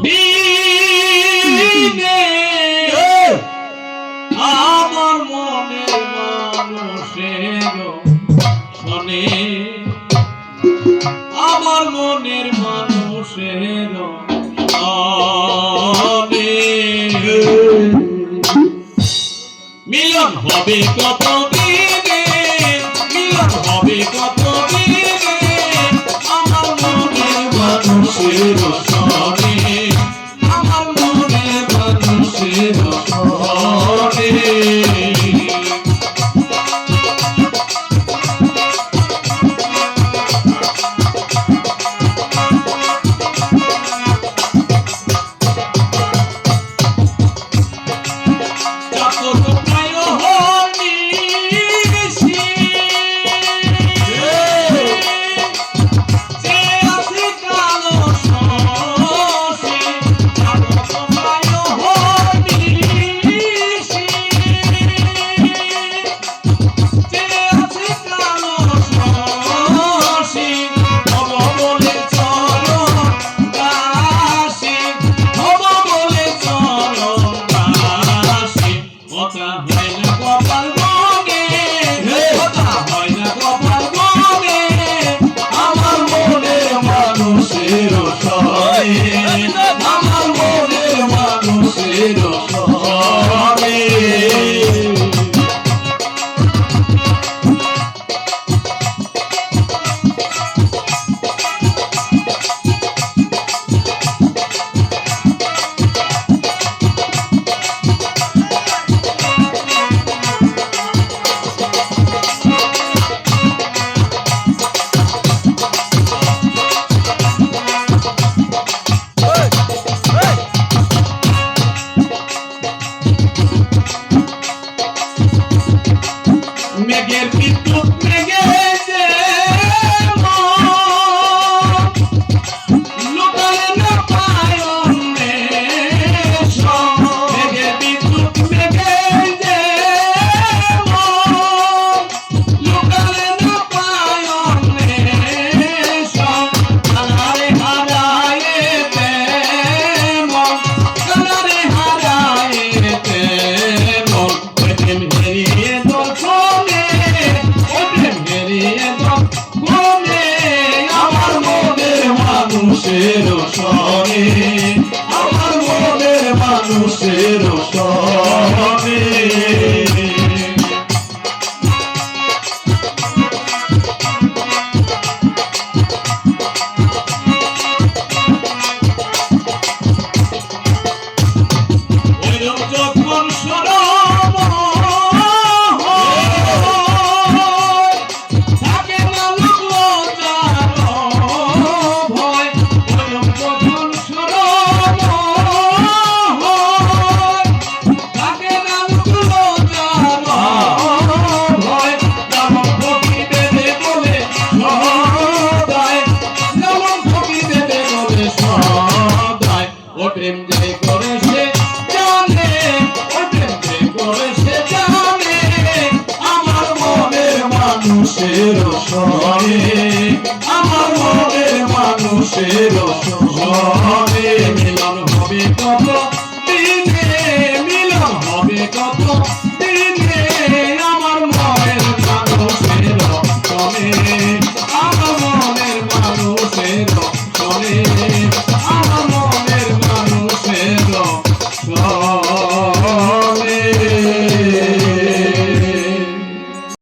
দিনে আমার মনের মানুষের শোনে, আমার মনের মানুষের শোনে। মিলন হবে কত দিনে, মিলন হবে কত দিনে আমার মনের মানুষের শোনে, আমার মনের মানুষের শোনে। মেঘের বিদ্যুৎ মেঘে লোকালে না পায় অন্বেষণ, মেঘের বিদ্যুৎ মেঘে লোকালে না পায় অন্বেষণ। কানারে হারায় তেমন, কানারে হারায় তেমন প্রেম হেরিয়ে দর্শনে, আমার মনের মানুষের শোনে, আমার মনের মানুষের শোনে। যখন শোনো প্রেম যে করেছে জানে, প্রেম যে করেছে জানে আমার মনের মানুষের শোনে, আমার মনের মানুষের শোনে।